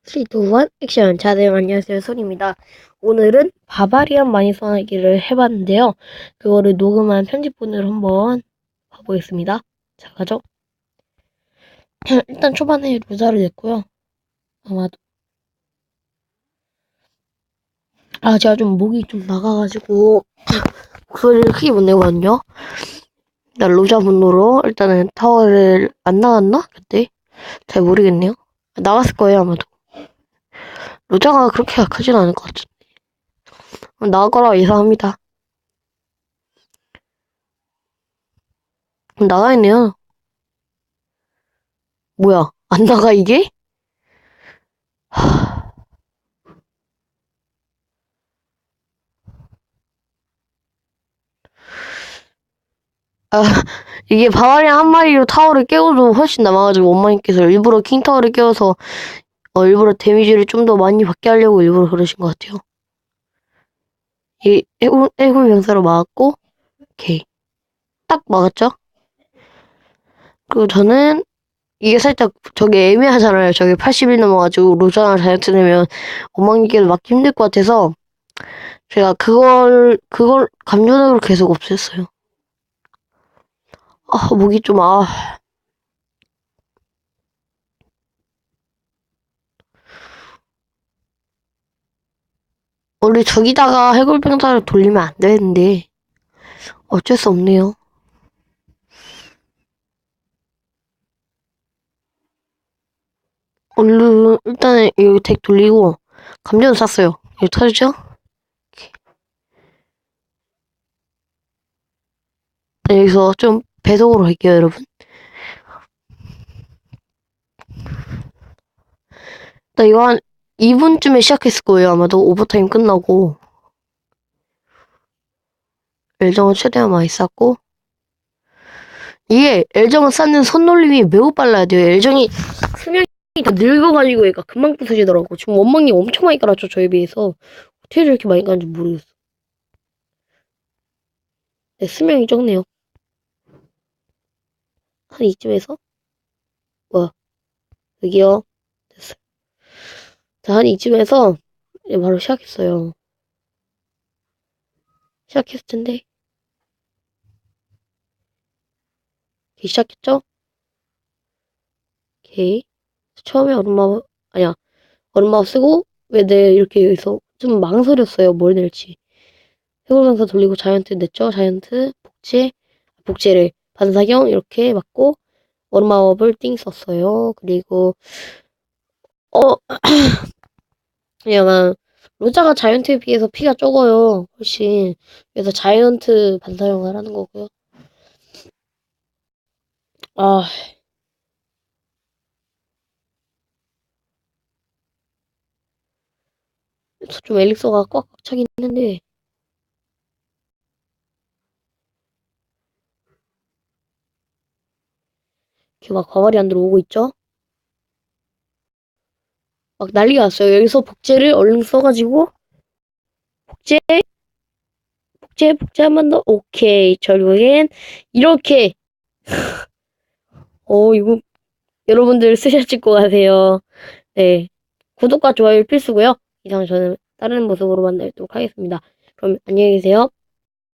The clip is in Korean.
3, 2, 1, 액션! 자들 안녕하세요, 손입니다. 오늘은 바바리안 많이 소환하기를 해봤는데요. 그거를 녹음한 편집본을 한번 봐보겠습니다. 자, 가죠. 일단 초반에 루자를 냈고요. 아마도. 제가 좀 목이 좀 나가가지고 목소리를 크게 못 내거든요. 일단 루자 분노로 일단은 타워를 안 나갔나? 그때? 잘 모르겠네요. 나갔을 거예요, 아마도. 루자가 그렇게 약하진 않을 것 같은데. 나갈 거라고 예상합니다. 나가 있네요. 뭐야, 안 나가, 이게? 아, 이게 바바리안 한 마리로 타워를 깨워도 훨씬 남아가지고 원마님께서 일부러 킹타워를 깨워서 일부러 데미지를 좀 더 많이 받게 하려고 일부러 그러신 것 같아요. 이 해골 병사로 막았고, 오케이. 딱 막았죠? 그리고 저는 이게 살짝 저게 애매하잖아요. 저게 80일 넘어가지고 로자나 자이언트 내면 원마님께서 막기 힘들 것 같아서 제가 그걸 감전으로 계속 없앴어요. 목이 좀 원래 저기다가 해골병사를 돌리면 안 되는데 어쩔 수 없네요. 얼른 일단은 여기 덱 돌리고 감전 쐈어요. 이거 터지죠? 여기서 좀 배속으로 할게요, 여러분. 나 이거 한 2분쯤에 시작했을 거예요. 아마도 오버타임 끝나고. 엘정은 최대한 많이 쌌고. 이게 엘정을 쌓는 손놀림이 매우 빨라야 돼요. 엘정이 수명이 다 늙어가지고 얘가 금방 부서지더라고. 지금 원망이 엄청 많이 깔았죠, 저에 비해서. 어떻게 저렇게 많이 깔는지 모르겠어. 네, 수명이 적네요. 한 이쯤에서? 뭐야. 여기요. 됐어요. 자, 한 이쯤에서 바로 시작했어요. 시작했을 텐데. 오케이, 시작했죠? 오케이. 처음에 얼음마법 쓰고, 왜 내 이렇게 여기서 좀 망설였어요. 뭘 낼지. 해골병사 돌리고 자이언트 냈죠? 자이언트, 복제를 반사경 이렇게 맞고, 얼음마법을 띵 썼어요. 그리고, 약간, 로자가 자이언트에 비해서 피가 적어요. 훨씬. 그래서 자이언트 반사용을 하는 거고요. 좀 엘릭서가 꽉꽉 차긴 했는데, 이렇게 막 과발이 안 들어오고 있죠? 막 난리가 났어요. 여기서 복제를 얼른 써가지고, 복제, 복제 한 번 더, 오케이. 결국엔, 이렇게, 이거, 여러분들 쓰셨을 것 같아요. 네. 구독과 좋아요 필수고요. 이상 저는 다른 모습으로 만나뵙도록 하겠습니다. 그럼 안녕히 계세요.